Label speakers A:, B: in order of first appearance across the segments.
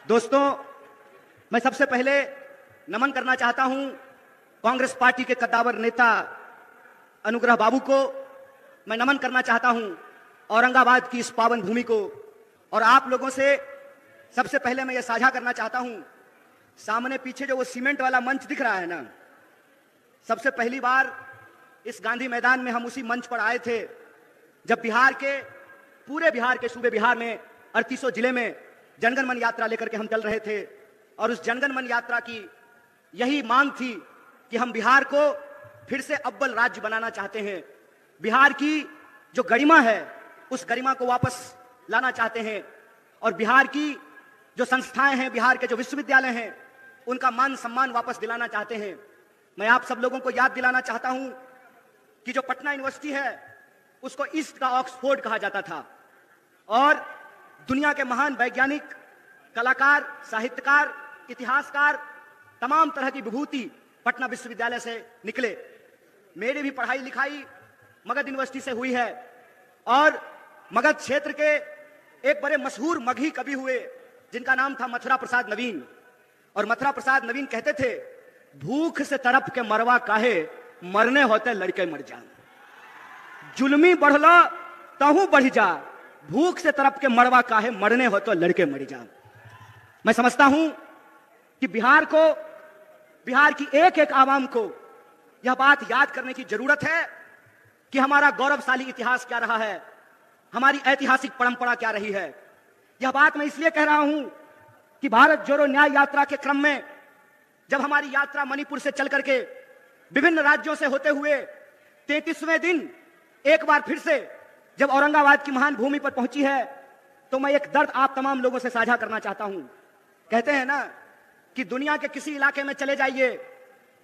A: दोस्तों, मैं सबसे पहले नमन करना चाहता हूं कांग्रेस पार्टी के कद्दावर नेता अनुग्रह बाबू को। मैं नमन करना चाहता हूं औरंगाबाद की इस पावन भूमि को। और आप लोगों से सबसे पहले मैं ये साझा करना चाहता हूं, सामने पीछे जो वो सीमेंट वाला मंच दिख रहा है ना, सबसे पहली बार इस गांधी मैदान में हम उसी मंच पर आए थे जब पूरे बिहार के सूबे बिहार में 38 जिले में जनगण मन यात्रा लेकर के हम चल रहे थे। और उस जनगण मन यात्रा की यही मांग थी कि हम बिहार को फिर से अव्वल राज्य बनाना चाहते हैं। बिहार की जो गरिमा है उस गरिमा को वापस लाना चाहते हैं। और बिहार की जो संस्थाएं हैं, बिहार के जो विश्वविद्यालय हैं, उनका मान सम्मान वापस दिलाना चाहते हैं। मैं आप सब लोगों को याद दिलाना चाहता हूं कि जो पटना यूनिवर्सिटी है उसको ईस्ट का ऑक्सफोर्ड कहा जाता था। और दुनिया के महान वैज्ञानिक, कलाकार, साहित्यकार, इतिहासकार, तमाम तरह की विभूति पटना विश्वविद्यालय से निकले। मेरी भी पढ़ाई लिखाई मगध यूनिवर्सिटी से हुई है। और मगध क्षेत्र के एक बड़े मशहूर मगही कवि हुए जिनका नाम था मथुरा प्रसाद नवीन। और मथुरा प्रसाद नवीन कहते थे, भूख से तरफ के मरवा काहे, मरने होते लड़के मर जा। जुल्मी बढ़लो तहू बढ़ जा, भूख से तरफ के मरवा काहे, मरने हो तो लड़के मर जा। मैं समझता हूं कि बिहार की एक एक आवाम को यह बात याद करने की जरूरत है कि हमारा गौरवशाली इतिहास क्या रहा है, हमारी ऐतिहासिक परंपरा क्या रही है। यह बात मैं इसलिए कह रहा हूं कि भारत जोड़ो न्याय यात्रा के क्रम में जब हमारी यात्रा मणिपुर से चल करके विभिन्न राज्यों से होते हुए 33वें दिन एक बार फिर से जब औरंगाबाद की महान भूमि पर पहुंची है, तो मैं एक दर्द आप तमाम लोगों से साझा करना चाहता हूं। कहते हैं ना कि दुनिया के किसी इलाके में चले जाइए,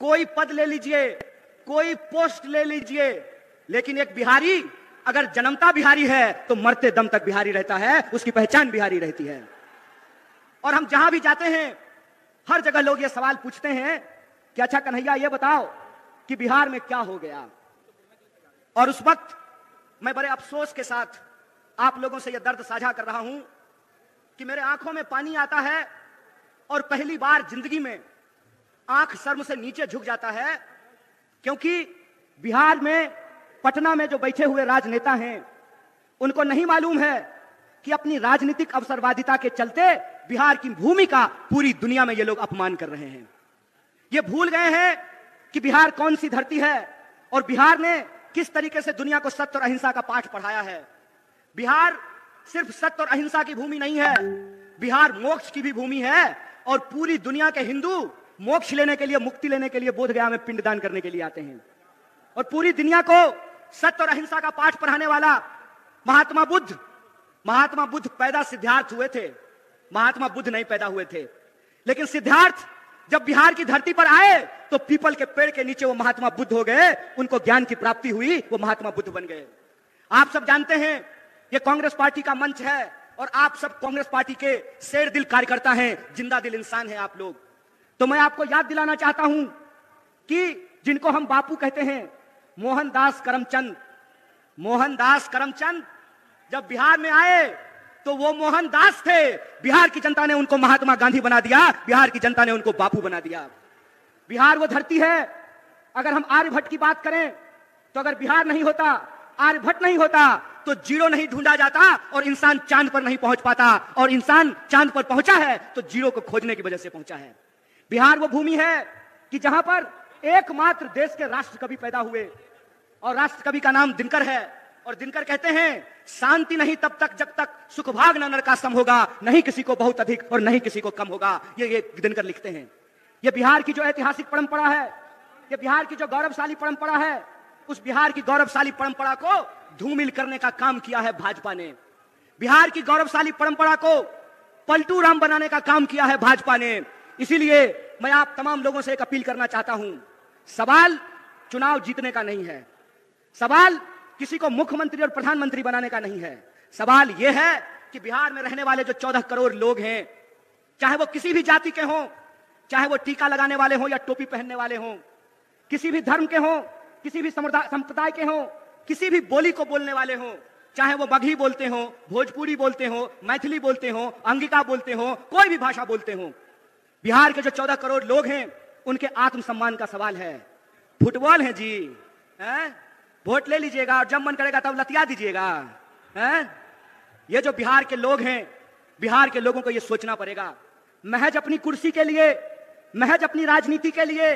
A: कोई पद ले लीजिए, कोई पोस्ट ले लीजिए, लेकिन एक बिहारी अगर जन्मता बिहारी है तो मरते दम तक बिहारी रहता है, उसकी पहचान बिहारी रहती है। और हम जहां भी जाते हैं हर जगह लोग ये सवाल पूछते हैं कि अच्छा कन्हैया ये बताओ कि बिहार में क्या हो गया। और उस वक्त मैं बड़े अफसोस के साथ आप लोगों से यह दर्द साझा कर रहा हूं कि मेरे आंखों में पानी आता है और पहली बार जिंदगी में आंख शर्म से नीचे झुक जाता है, क्योंकि बिहार में, पटना में जो बैठे हुए राजनेता हैं उनको नहीं मालूम है कि अपनी राजनीतिक अवसरवादिता के चलते बिहार की भूमि का पूरी दुनिया में ये लोग अपमान कर रहे हैं। ये भूल गए हैं कि बिहार कौन सी धरती है और बिहार ने किस तरीके से दुनिया को सत्य और अहिंसा का पाठ पढ़ाया है। बिहार सिर्फ सत्य और अहिंसा की भूमि नहीं है, बिहार मोक्ष की भी भूमि है। और पूरी दुनिया के हिंदू मोक्ष लेने के लिए, मुक्ति लेने के लिए बोधगया में पिंडदान करने के लिए आते हैं। और पूरी दुनिया को सत्य और अहिंसा का पाठ पढ़ाने वाला महात्मा बुद्ध पैदा सिद्धार्थ हुए थे, महात्मा बुद्ध नहीं पैदा हुए थे। लेकिन सिद्धार्थ जब बिहार की धरती पर आए तो पीपल के पेड़ के नीचे वो महात्मा बुद्ध हो गए, उनको ज्ञान की प्राप्ति हुई, वो महात्मा बुद्ध बन गए। आप सब जानते हैं ये कांग्रेस पार्टी का मंच है और आप सब कांग्रेस पार्टी के शेर दिल कार्यकर्ता हैं, जिंदा दिल इंसान हैं आप लोग। तो मैं आपको याद दिलाना चाहता हूं कि जिनको हम बापू कहते हैं, मोहनदास करमचंद जब बिहार में आए तो वो मोहनदास थे। बिहार की जनता ने उनको महात्मा गांधी बना दिया, बिहार की जनता ने उनको बापू बना दिया। बिहार वो धरती है, अगर हम आर्यभट्ट की बात करें तो अगर बिहार नहीं होता, आर्यभट्ट नहीं होता तो जीरो नहीं ढूंढा जाता और इंसान चांद पर नहीं पहुंच पाता। और इंसान चांद पर पहुंचा है तो जीरो को खोजने की वजह से पहुंचा है। बिहार वो भूमि है कि जहां पर एकमात्र देश के राष्ट्र कवि पैदा हुए और राष्ट्र कवि का नाम दिनकर है। और दिनकर कहते हैं, शांति नहीं तब तक जब तक सुख भाग न नरका सम होगा, नहीं किसी को बहुत अधिक और नहीं किसी को कम होगा। ये दिनकर लिखते हैं। ये बिहार की जो ऐतिहासिक परंपरा है, ये बिहार की जो गौरवशाली परंपरा है, उस बिहार की गौरवशाली परंपरा को धूमिल करने का काम किया है भाजपा ने। बिहार की गौरवशाली परंपरा को पलटू राम बनाने का काम किया है भाजपा ने। इसीलिए मैं आप तमाम लोगों से एक अपील करना चाहता हूं, सवाल चुनाव जीतने का नहीं है, सवाल किसी को मुख्यमंत्री और प्रधानमंत्री बनाने का नहीं है। सवाल यह है कि बिहार में रहने वाले जो 14 करोड़ लोग हैं, चाहे वो किसी भी जाति के हों, चाहे वो टीका लगाने वाले हों या टोपी पहनने वाले हों, किसी भी धर्म के हों, किसी भी संप्रदाय के हों, किसी भी बोली को बोलने वाले हों, चाहे वो मगही बोलते हो, भोजपुरी बोलते हो, मैथिली बोलते हो, अंगिका बोलते हो, कोई भी भाषा बोलते हो। बिहार के जो 14 करोड़ लोग हैं उनके आत्मसम्मान का सवाल है। फुटबॉल है जी, हैं? वोट ले लीजिएगा और जब मन करेगा तब लतिया दीजिएगा, हैं? ये जो बिहार के लोग हैं, बिहार के लोगों को ये सोचना पड़ेगा। महज अपनी कुर्सी के लिए, महज अपनी राजनीति के लिए,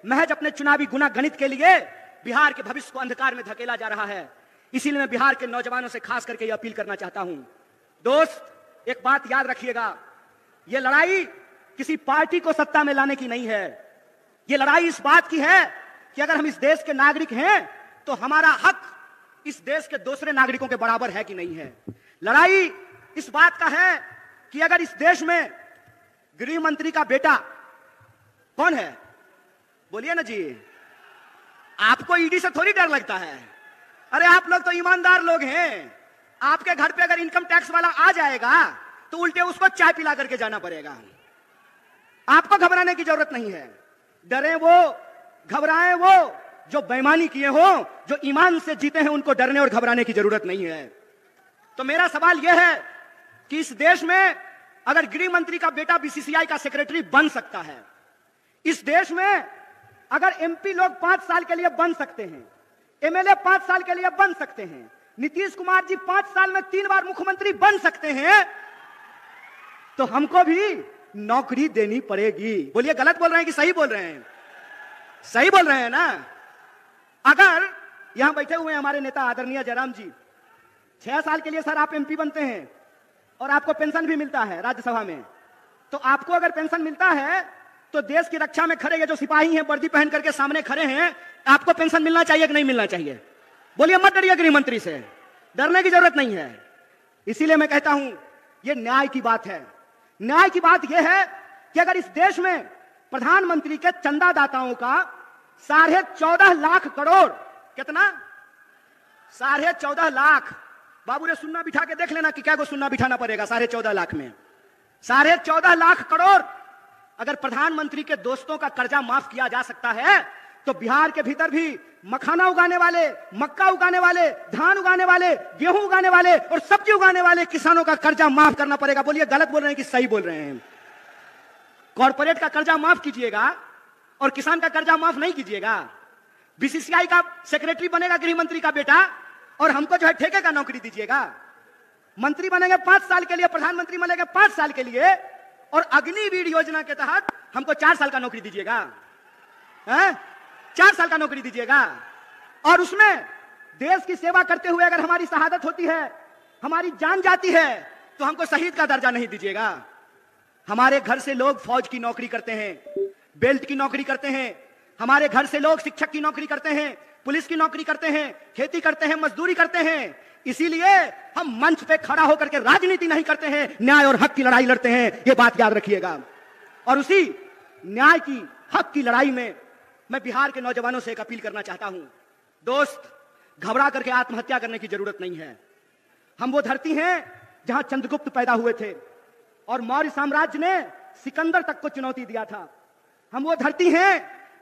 A: महज अपने चुनावी गुना गणित के लिए बिहार के भविष्य को अंधकार में धकेला जा रहा है। इसीलिए मैं बिहार के नौजवानों से खास करके ये अपील करना चाहता हूं। दोस्त, एक बात याद रखिएगा, ये लड़ाई किसी पार्टी को सत्ता में लाने की नहीं है। ये लड़ाई इस बात की है कि अगर हम इस देश के नागरिक हैं तो हमारा हक इस देश के दूसरे नागरिकों के बराबर है कि नहीं है। लड़ाई इस बात का है कि अगर इस देश में गृह मंत्री का बेटा कौन है, बोलिए ना जी, आपको ईडी से थोड़ी डर लगता है। अरे आप लोग तो ईमानदार लोग हैं। आपके घर पे अगर इनकम टैक्स वाला आ जाएगा तो उल्टे उसको चाय पिला करके जाना पड़ेगा। आपको घबराने की जरूरत नहीं है। डरे वो, घबराए वो जो बेईमानी किए हो, जो ईमान से जीते हैं, उनको डरने और घबराने की जरूरत नहीं है। तो मेरा सवाल यह है कि इस देश में अगर गृह मंत्री का बेटा बीसीसीआई का सेक्रेटरी बन सकता है, इस देश में अगर एमपी लोग 5 साल के लिए बन सकते हैं, एमएलए 5 साल के लिए बन सकते हैं, नीतीश कुमार जी 5 साल में 3 बार मुख्यमंत्री बन सकते हैं, तो हमको भी नौकरी देनी पड़ेगी। बोलिए, गलत बोल रहे हैं कि सही बोल रहे हैं? सही बोल रहे हैं ना? अगर यहां बैठे हुए हमारे नेता आदरणीय जयराम जी, 6 साल के लिए सर आप एमपी बनते हैं और आपको पेंशन भी मिलता है राज्यसभा में, तो आपको अगर पेंशन मिलता है तो देश की रक्षा में खड़े ये जो सिपाही हैं वर्दी पहन करके सामने खड़े हैं, आपको पेंशन मिलना चाहिए कि नहीं मिलना चाहिए? बोलिए, मत डरिए गृह मंत्री से, डरने की जरूरत नहीं है। इसीलिए मैं कहता हूं ये न्याय की बात है। न्याय की बात यह है कि अगर इस देश में प्रधानमंत्री के चंदादाताओं का 14.5 लाख करोड़, कितना? 14.5 लाख, बाबू रे सुन्ना बिठा के देख लेना कि क्या को सुन्ना बिठाना पड़ेगा 14.5 लाख में। 14.5 लाख करोड़ अगर प्रधानमंत्री के दोस्तों का कर्जा माफ किया जा सकता है, तो बिहार के भीतर भी मखाना उगाने वाले, मक्का उगाने वाले, धान उगाने वाले, गेहूं उगाने वाले और सब्जी उगाने वाले किसानों का कर्जा माफ करना पड़ेगा। बोलिए, गलत बोल रहे हैं कि सही बोल रहे हैं? कॉर्पोरेट का कर्जा माफ कीजिएगा और किसान का कर्जा माफ नहीं कीजिएगा। बीसीसीआई का सेक्रेटरी बनेगा गृह मंत्री का बेटा और हमको जो है ठेके का नौकरी दीजिएगा। मंत्री बनेंगे 5 साल के लिए, प्रधानमंत्री बनेंगे 5 साल के लिए और अग्निवीर योजना के तहत हमको 4 साल का नौकरी दीजिएगा। 4 साल का नौकरी दीजिएगा और उसमें देश की सेवा करते हुए अगर हमारी शहादत होती है, हमारी जान जाती है, तो हमको शहीद का दर्जा नहीं दीजिएगा। हमारे घर से लोग फौज की नौकरी करते हैं, बेल्ट की नौकरी करते हैं, हमारे घर से लोग शिक्षक की नौकरी करते हैं, पुलिस की नौकरी करते हैं, खेती करते हैं, मजदूरी करते हैं। इसीलिए हम मंच पे खड़ा होकर के राजनीति नहीं करते हैं, न्याय और हक की लड़ाई लड़ते हैं। ये बात याद रखिएगा। और उसी न्याय की, हक की लड़ाई में मैं बिहार के नौजवानों से एक अपील करना चाहता हूं। दोस्त, घबरा करके आत्महत्या करने की जरूरत नहीं है। हम वो धरती हैं जहां चंद्रगुप्त पैदा हुए थे और मौर्य साम्राज्य ने सिकंदर तक को चुनौती दिया था। हम वो धरती हैं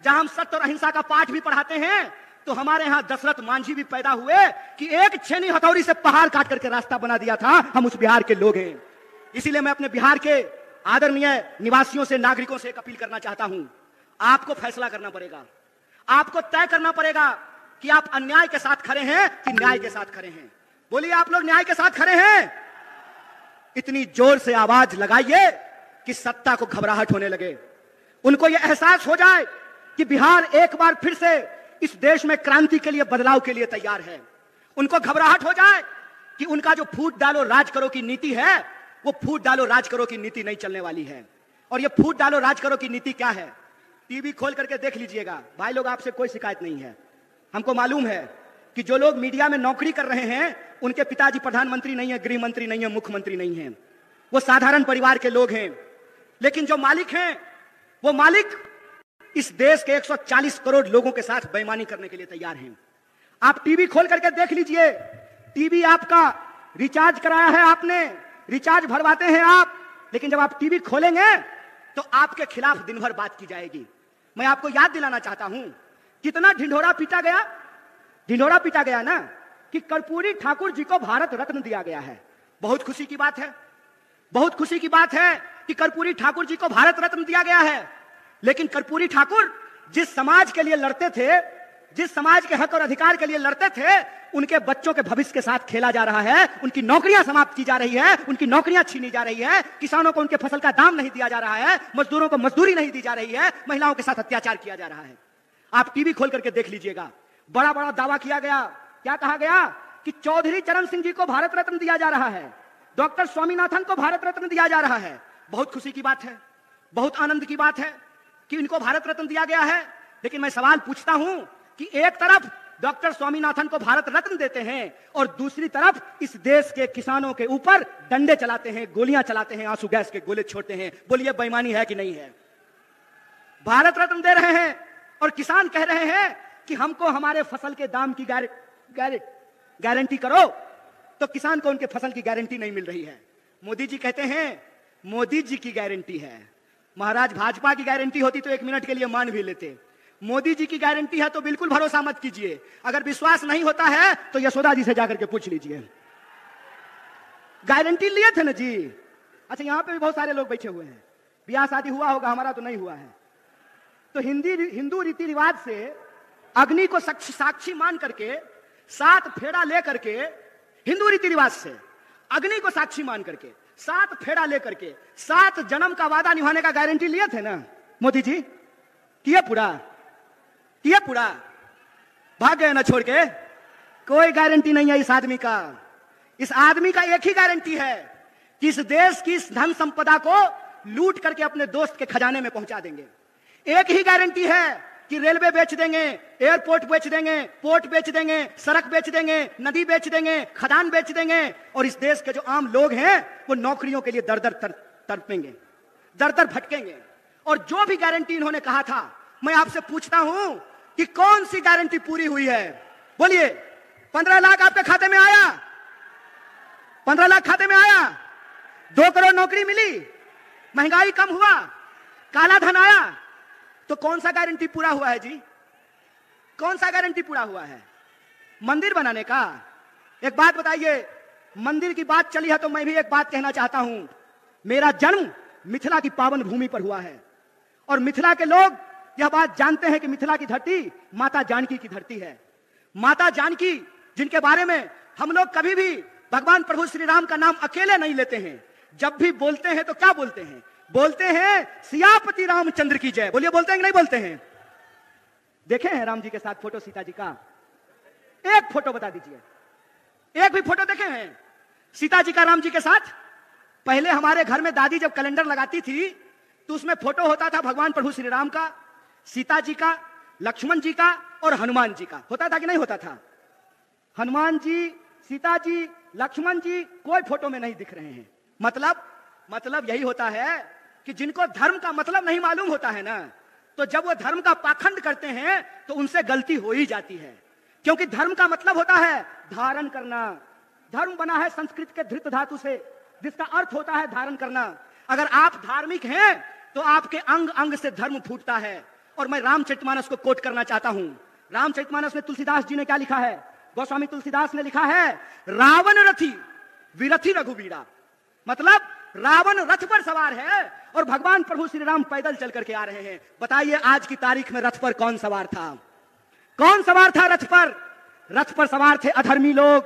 A: जहां हम सत्य और अहिंसा का पाठ भी पढ़ाते हैं, तो हमारे यहां दशरथ मांझी भी पैदा हुए कि एक छेनी हथौड़ी से पहाड़ काट करके रास्ता बना दिया था। हम उस बिहार के लोग हैं। इसीलिए मैं अपने बिहार के आदरणीय निवासियों से, नागरिकों से एक अपील करना चाहता हूं। आपको फैसला करना पड़ेगा, आपको तय करना पड़ेगा कि आप अन्याय के साथ खड़े हैं कि न्याय के साथ खड़े हैं। बोलिए, आप लोग न्याय के साथ खड़े हैं? इतनी जोर से आवाज लगाइए कि सत्ता को घबराहट होने लगे, उनको यह एहसास हो जाए कि बिहार एक बार फिर से इस देश में क्रांति के लिए, बदलाव के लिए तैयार है। उनको घबराहट हो जाए कि उनका जो फूट डालो राज करो की नीति है, वो फूट डालो राज करो की नीति नहीं चलने वाली है। और ये फूट डालो राज करो की नीति क्या है? टीवी खोल करके देख लीजिएगा। भाई लोग, आपसे कोई शिकायत नहीं है। हमको मालूम है कि जो लोग मीडिया में नौकरी कर रहे हैं, उनके पिताजी प्रधानमंत्री नहीं है, गृह मंत्री नहीं है, मुख्यमंत्री नहीं है, वो साधारण परिवार के लोग हैं। लेकिन जो मालिक हैं, वो मालिक इस देश के 140 करोड़ लोगों के साथ बेईमानी करने के लिए तैयार हैं। आप टीवी खोल करके देख लीजिए। टीवी आपका रिचार्ज कराया है आपने, रिचार्ज भरवाते हैं आप, लेकिन जब आप टीवी खोलेंगे तो आपके खिलाफ दिन भर बात की जाएगी। मैं आपको याद दिलाना चाहता हूं, कितना ढिंढोरा पीटा गया, ढिंढोरा पीटा गया ना। कि कर्पूरी ठाकुर जी को भारत रत्न दिया गया है। बहुत खुशी की बात है, बहुत खुशी की बात है कि कर्पूरी ठाकुर जी को भारत रत्न दिया गया है। लेकिन कर्पूरी ठाकुर जिस समाज के लिए लड़ते थे, जिस समाज के हक और अधिकार के लिए लड़ते थे, उनके बच्चों के भविष्य के साथ खेला जा रहा है, उनकी नौकरियां समाप्त की जा रही है, उनकी नौकरियां छीनी जा रही है, किसानों को उनके फसल का दाम नहीं दिया जा रहा है, मजदूरों को मजदूरी नहीं दी जा रही है, महिलाओं के साथ अत्याचार किया जा रहा है। आप टीवी खोल करके देख लीजिएगा, बड़ा बड़ा दावा किया गया। क्या कहा गया कि चौधरी चरण सिंह जी को भारत रत्न दिया जा रहा है, डॉक्टर स्वामीनाथन को भारत रत्न दिया जा रहा है। बहुत खुशी की बात है, बहुत आनंद की बात है कि इनको भारत रत्न दिया गया है। लेकिन मैं सवाल पूछता हूं कि एक तरफ डॉक्टर स्वामीनाथन को भारत रत्न देते हैं और दूसरी तरफ इस देश के किसानों के ऊपर डंडे चलाते हैं, गोलियां चलाते हैं, आंसू गैस के गोले छोड़ते हैं। बोलिए बेईमानी है कि नहीं है? भारत रत्न दे रहे हैं और किसान कह रहे हैं कि हमको हमारे फसल के दाम की गारंटी करो, तो किसान को उनके फसल की गारंटी नहीं मिल रही है। मोदी जी कहते हैं मोदी जी की गारंटी है। महाराज भाजपा की गारंटी होती तो 1 मिनट के लिए मान भी लेते, मोदी जी की गारंटी है तो बिल्कुल भरोसा मत कीजिए। अगर विश्वास नहीं होता है तो यशोदा जी से जाकर के पूछ लीजिए, गारंटी लिए थे ना जी। अच्छा, यहां पे भी बहुत सारे लोग बैठे हुए हैं, ब्याह शादी हुआ होगा, हमारा तो नहीं हुआ है। तो हिंदू रीति रिवाज से अग्नि को साक्षी मान करके 7 फेरा लेकर के, हिंदू रीति रिवाज से अग्नि को साक्षी मान करके 7 फेरा लेकर के 7 जन्म का वादा निभाने का गारंटी लिए थे ना मोदी जी? किए पूरा? किए पूरा? भाग गए ना छोड़ के? कोई गारंटी नहीं है इस आदमी का। इस आदमी का एक ही गारंटी है कि इस देश की इस धन संपदा को लूट करके अपने दोस्त के खजाने में पहुंचा देंगे। एक ही गारंटी है कि रेलवे बेच देंगे, एयरपोर्ट बेच देंगे, पोर्ट बेच देंगे, सड़क बेच देंगे, नदी बेच देंगे, खदान बेच देंगे, और इस देश के जो आम लोग हैं वो नौकरियों के लिए दर दर तड़पेंगे, दर दर भटकेंगे। और जो भी गारंटी इन्होंने कहा था, मैं आपसे पूछता हूं कि कौन सी गारंटी पूरी हुई है? बोलिए। 15 लाख आपके खाते में आया? 15 लाख खाते में आया? 2 करोड़ नौकरी मिली? महंगाई कम हुआ? काला धन आया? तो कौन सा गारंटी पूरा हुआ है जी? कौन सा गारंटी पूरा हुआ है? मंदिर बनाने का? एक बात बताइए, मंदिर की बात चली है तो मैं भी एक बात कहना चाहता हूं। मेरा जन्म मिथिला की पावन भूमि पर हुआ है और मिथिला के लोग यह बात जानते हैं कि मिथिला की धरती माता जानकी की धरती है। माता जानकी जिनके बारे में हम लोग कभी भी भगवान प्रभु श्री राम का नाम अकेले नहीं लेते हैं। जब भी बोलते हैं तो क्या बोलते हैं? बोलते हैं सियापति रामचंद्र की जय। बोलिए, बोलते हैं कि नहीं बोलते हैं? देखे हैं राम जी के साथ फोटो सीता जी का? एक फोटो बता दीजिए, एक भी फोटो देखे हैं सीता जी का राम जी के साथ? पहले हमारे घर में दादी जब कैलेंडर लगाती थी तो उसमें फोटो होता था भगवान प्रभु श्री राम का, सीता जी का, लक्ष्मण जी का और हनुमान जी का। होता था कि नहीं होता था? हनुमान जी, सीता जी, लक्ष्मण जी कोई फोटो में नहीं दिख रहे हैं। मतलब यही होता है कि जिनको धर्म का मतलब नहीं मालूम होता है ना, तो जब वो धर्म का पाखंड करते हैं तो उनसे गलती हो ही जाती है। क्योंकि धर्म का मतलब होता है धारण करना। धर्म बना है संस्कृत के धृत धातु से, जिसका अर्थ होता है धारण करना। अगर आप धार्मिक हैं तो आपके अंग अंग से धर्म फूटता है। और मैं रामचरितमानस को कोट करना चाहता हूं। रामचरितमानस में तुलसीदास जी ने क्या लिखा है? गोस्वामी तुलसीदास ने लिखा है, रावण रथी विरथी रघुवीरा। मतलब रावण रथ पर सवार है और भगवान प्रभु श्री राम पैदल चल करके आ रहे हैं। बताइए आज की तारीख में रथ पर कौन सवार था? कौन सवार था रथ पर? रथ पर सवार थे अधर्मी लोग,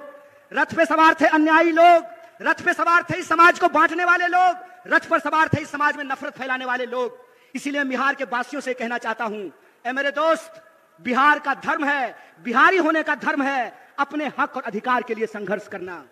A: रथ पे सवार थे अन्यायी लोग, रथ पे सवार थे इस समाज को बांटने वाले लोग, रथ पर सवार थे इस समाज में नफरत फैलाने वाले लोग। इसीलिए बिहार के वासियों से कहना चाहता हूं, ए मेरे दोस्त, बिहार का धर्म है, बिहारी होने का धर्म है अपने हक और अधिकार के लिए संघर्ष करना।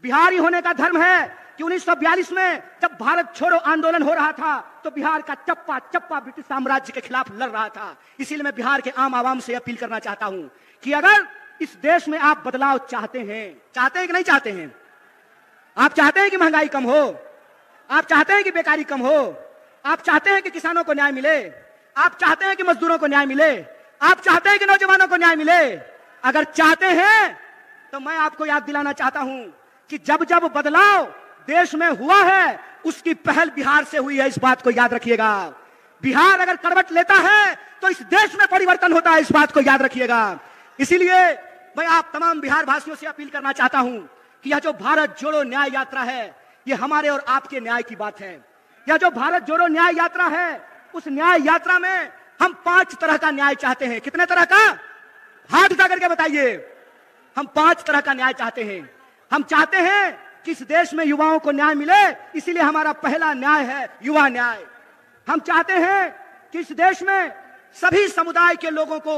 A: बिहारी होने का धर्म है कि 1942 में जब भारत छोड़ो आंदोलन हो रहा था तो बिहार का चप्पा चप्पा ब्रिटिश साम्राज्य के खिलाफ लड़ रहा था। इसीलिए मैं बिहार के आम आवाम से अपील करना चाहता हूं कि अगर इस देश में आप बदलाव चाहते हैं कि नहीं चाहते हैं? आप चाहते हैं कि महंगाई कम हो? आप चाहते हैं कि बेकारी कम हो? आप चाहते हैं कि किसानों को न्याय मिले? आप चाहते हैं कि मजदूरों को न्याय मिले? आप चाहते हैं कि नौजवानों को न्याय मिले? अगर चाहते हैं तो मैं आपको याद दिलाना चाहता हूं कि जब जब बदलाव देश में हुआ है उसकी पहल बिहार से हुई है। इस बात को याद रखिएगा। बिहार अगर करवट लेता है तो इस देश में परिवर्तन होता है। इस बात को याद रखिएगा। इसीलिए मैं आप तमाम बिहार वासियों से अपील करना चाहता हूं कि यह जो भारत जोड़ो न्याय यात्रा है, यह हमारे और आपके न्याय की बात है। यह जो भारत जोड़ो न्याय यात्रा है, उस न्याय यात्रा में हम 5 तरह का न्याय चाहते हैं। कितने तरह का? हाथ उठा करके बताइए। हम 5 तरह का न्याय चाहते हैं। हम चाहते हैं कि इस देश में युवाओं को न्याय मिले, इसीलिए हमारा पहला न्याय है युवा न्याय। हम चाहते हैं कि इस देश में सभी समुदाय के लोगों को,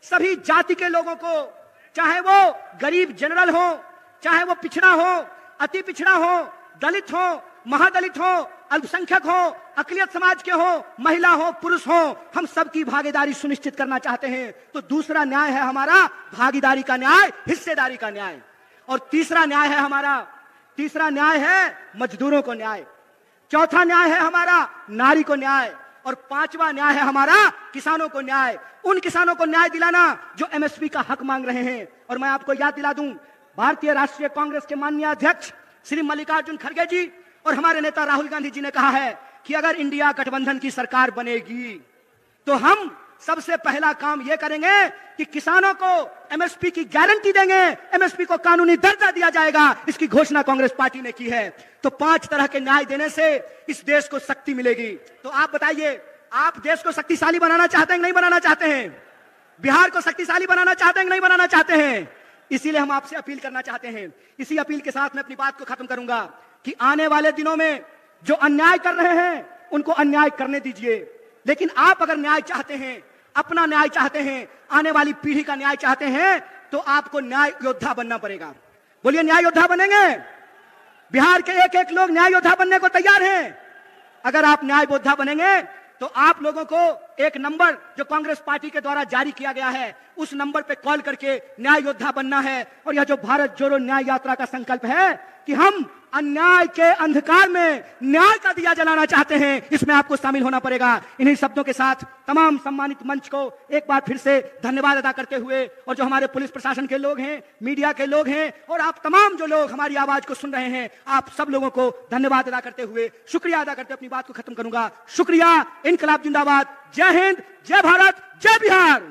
A: सभी जाति के लोगों को, चाहे वो गरीब जनरल हो, चाहे वो पिछड़ा हो, अति पिछड़ा हो, दलित हो, महादलित हो, अल्पसंख्यक हो, अकलियत समाज के हो, महिला हो, पुरुष हो, हम सबकी भागीदारी सुनिश्चित करना चाहते हैं। तो दूसरा न्याय है हमारा भागीदारी का न्याय, हिस्सेदारी का न्याय। और तीसरा न्याय है हमारा, तीसरा न्याय है मजदूरों को न्याय। चौथा न्याय है हमारा नारी को न्याय। और 5वां न्याय है हमारा किसानों को न्याय। उन किसानों को न्याय दिलाना जो एमएसपी का हक मांग रहे हैं। और मैं आपको याद दिला दूं, भारतीय राष्ट्रीय कांग्रेस के माननीय अध्यक्ष श्री मल्लिकार्जुन खड़गे जी और हमारे नेता राहुल गांधी जी ने कहा है कि अगर इंडिया गठबंधन की सरकार बनेगी तो हम सबसे पहला काम यह करेंगे कि किसानों को एमएसपी की गारंटी देंगे, एमएसपी को कानूनी दर्जा दिया जाएगा। इसकी घोषणा कांग्रेस पार्टी ने की है। तो 5 तरह के न्याय देने से इस देश को शक्ति मिलेगी। तो आप बताइए, आप देश को शक्तिशाली बनाना चाहते हैं कि नहीं बनाना चाहते हैं? बिहार को शक्तिशाली बनाना चाहते हैं कि नहीं बनाना चाहते हैं? इसीलिए हम आपसे अपील करना चाहते हैं। इसी अपील के साथ मैं अपनी बात को खत्म करूंगा कि आने वाले दिनों में जो अन्याय कर रहे हैं उनको अन्याय करने दीजिए, लेकिन आप अगर न्याय चाहते हैं, अपना न्याय चाहते हैं, आने वाली पीढ़ी का न्याय चाहते हैं, तो आपको न्याय योद्धा बनना पड़ेगा। बोलिए, न्याय योद्धा बनेंगे? बिहार के एक एक लोग न्याय योद्धा बनने को तैयार हैं। अगर आप न्याय योद्धा बनेंगे तो आप लोगों को एक नंबर जो कांग्रेस पार्टी के द्वारा जारी किया गया है, उस नंबर पे कॉल करके न्याय योद्धा बनना है। और यह जो भारत जोड़ो न्याय यात्रा का संकल्प है कि हम अन्याय के अंधकार में न्याय का दिया जलाना चाहते हैं, इसमें आपको शामिल होना पड़ेगा। इन्हीं शब्दों के साथ तमाम सम्मानित मंच को एक बार फिर से धन्यवाद अदा करते हुए, और जो हमारे पुलिस प्रशासन के लोग हैं, मीडिया के लोग हैं, और आप तमाम जो लोग हमारी आवाज को सुन रहे हैं, आप सब लोगों को धन्यवाद अदा करते हुए, शुक्रिया अदा करते अपनी बात को खत्म करूंगा। शुक्रिया। इनकलाब जिंदाबाद। जय हिंद, जय भारत, जय बिहार।